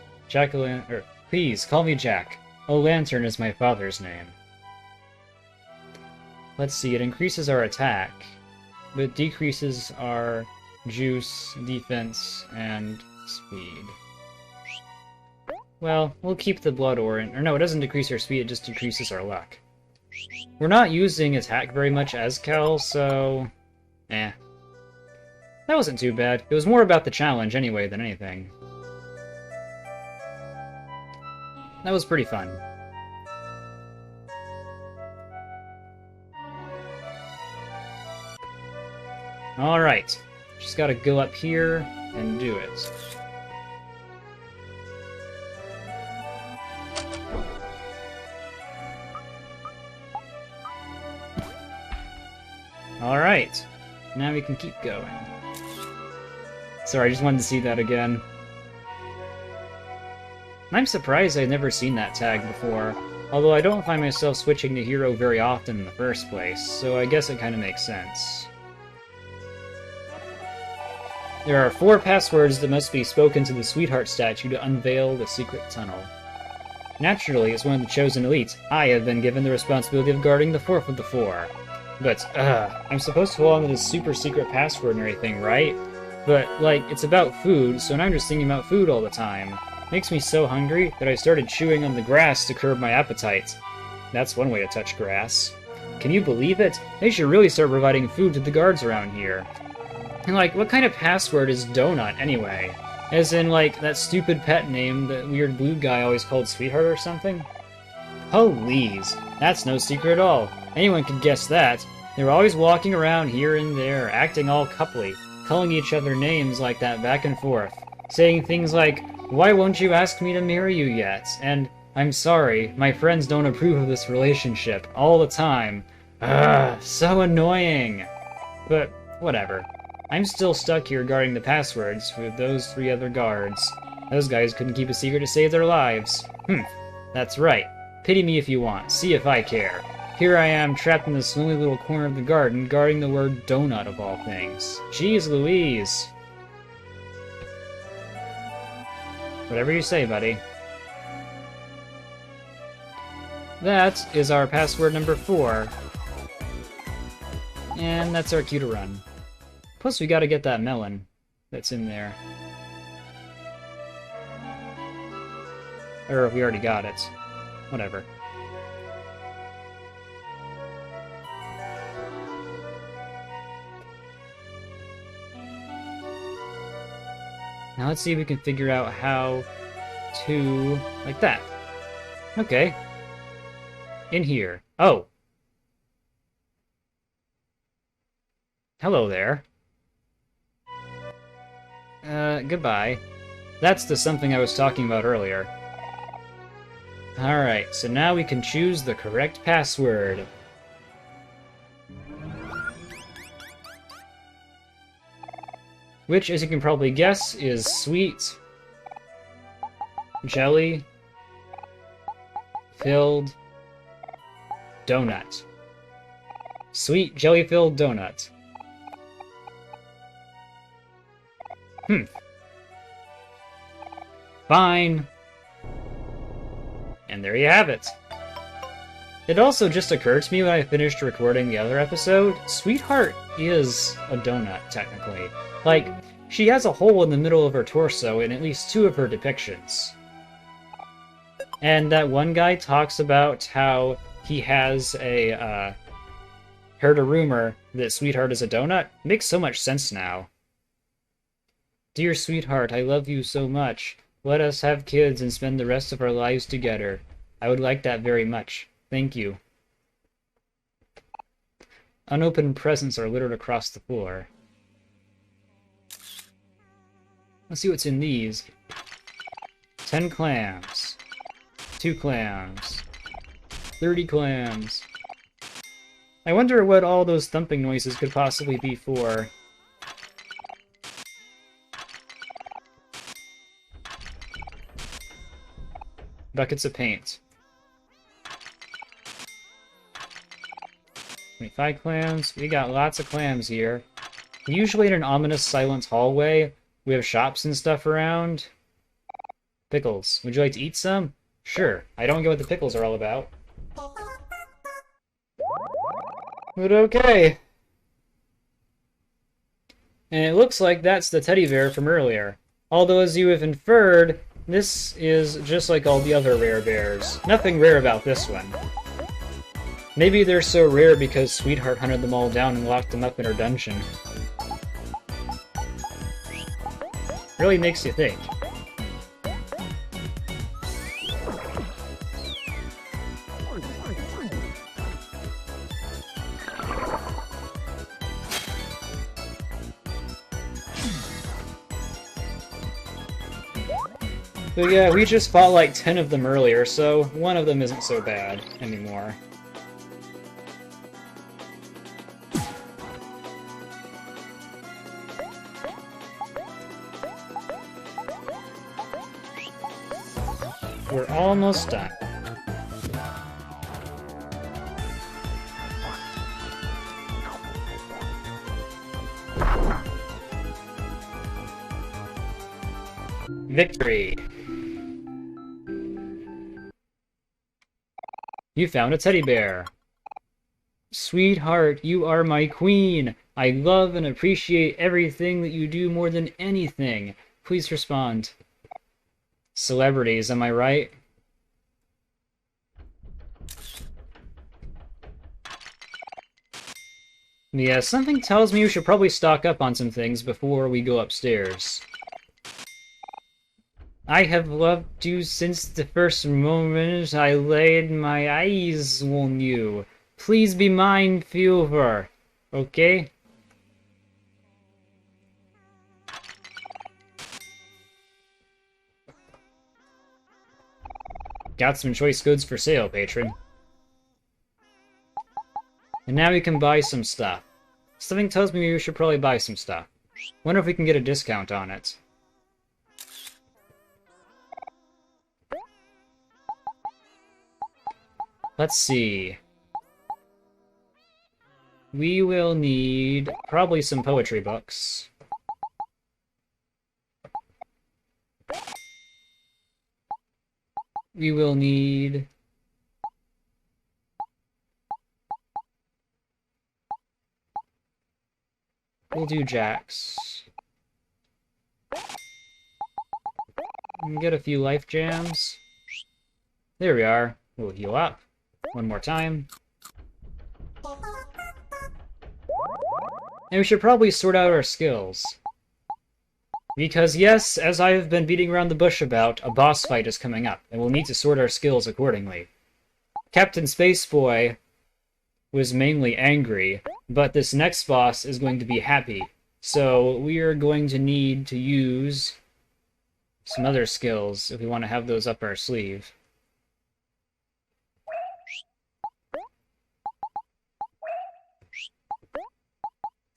Please, call me Jack. O-Lantern is my father's name. Let's see, it increases our attack, but decreases our juice, defense, and speed. Well, we'll keep the blood orange. Or no, it doesn't decrease our speed, it just decreases our luck. We're not using attack very much as Kel, so... eh. That wasn't too bad. It was more about the challenge anyway than anything. That was pretty fun. Alright. Just gotta go up here and do it. Alright. Now we can keep going. Sorry, I just wanted to see that again. I'm surprised I'd never seen that tag before, although I don't find myself switching to hero very often in the first place, so I guess it kind of makes sense. There are 4 passwords that must be spoken to the Sweetheart statue to unveil the secret tunnel. Naturally, as one of the chosen elite, I have been given the responsibility of guarding the 4th of the 4. But, I'm supposed to hold on to this super secret password and everything, right? But, like, it's about food, so now I'm just thinking about food all the time. Makes me so hungry that I started chewing on the grass to curb my appetite. That's one way to touch grass. Can you believe it? They should really start providing food to the guards around here. And, like, what kind of password is Donut, anyway? As in, like, that stupid pet name that weird blue guy always called Sweetheart or something? Please, that's no secret at all. Anyone could guess that. They were always walking around here and there, acting all coupley, calling each other names like that back and forth, saying things like, "Why won't you ask me to marry you yet?" And, "I'm sorry, my friends don't approve of this relationship," all the time. Ugh, so annoying! But, whatever. I'm still stuck here guarding the passwords with those 3 other guards. Those guys couldn't keep a secret to save their lives. That's right. Pity me if you want. See if I care. Here I am, trapped in this lonely little corner of the garden, guarding the word donut of all things. Jeez Louise. Whatever you say, buddy. That is our password number 4. And that's our cue to run. Plus, we gotta get that melon that's in there. Or we already got it. Whatever. Now let's see if we can figure out how to... like that. Okay. In here. Oh! Hello there. Goodbye. That's the something I was talking about earlier. Alright, so now we can choose the correct password. Which, as you can probably guess, is sweet, jelly, filled donut. Sweet, jelly-filled donut. Fine. And there you have it. It also just occurred to me when I finished recording the other episode, Sweetheart is a donut, technically. Like, she has a hole in the middle of her torso in at least 2 of her depictions. And that one guy talks about how he has heard a rumor that Sweetheart is a donut. Makes so much sense now. Dear Sweetheart, I love you so much. Let us have kids and spend the rest of our lives together. I would like that very much. Thank you. Unopened presents are littered across the floor. Let's see what's in these. 10 clams. 2 clams. 30 clams. I wonder what all those thumping noises could possibly be for. Buckets of paint. 25 clams. We got lots of clams here. Usually in an ominous silent hallway, we have shops and stuff around. Pickles. Would you like to eat some? Sure. I don't get what the pickles are all about. But okay. And it looks like that's the teddy bear from earlier. Although, as you have inferred, this is just like all the other rare bears. Nothing rare about this one. Maybe they're so rare because Sweetheart hunted them all down and locked them up in her dungeon. Really makes you think. But yeah, we just fought like 10 of them earlier, so one of them isn't so bad anymore. We're almost done. Victory! You found a teddy bear. Sweetheart, you are my queen. I love and appreciate everything that you do more than anything. Please respond. Celebrities, am I right? Yeah, something tells me we should probably stock up on some things before we go upstairs. I have loved you since the first moment I laid my eyes on you. Please be mine forever. Okay? Got some choice goods for sale, patron. And now we can buy some stuff. Something tells me we should probably buy some stuff. Wonder if we can get a discount on it. Let's see. We will need probably some poetry books. We will need... We'll do jacks. And get a few life jams. There we are. We'll heal up. One more time. And we should probably sort out our skills. Because yes, as I've been beating around the bush about, a boss fight is coming up, and we'll need to sort our skills accordingly. Captain Spaceboy was mainly angry, but this next boss is going to be happy. So we are going to need to use some other skills if we want to have those up our sleeve.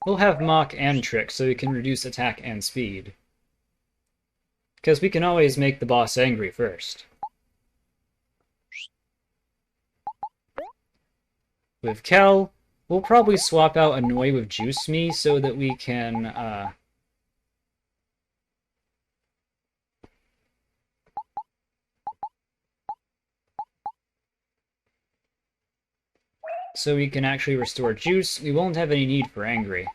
We'll have Mach and Trick so we can reduce attack and speed. Because we can always make the boss angry first. With Kel, we'll probably swap out Annoy with Juice Me so that we can, so we can actually restore Juice. We won't have any need for Angry.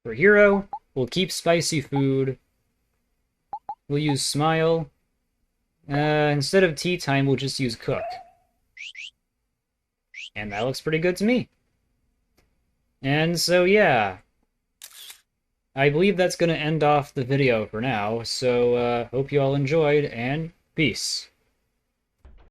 For Hero, we'll keep Spicy Food. We'll use Smile. Instead of Tea Time, we'll just use Cook. And that looks pretty good to me. And so, yeah. I believe that's going to end off the video for now, so hope you all enjoyed, and peace.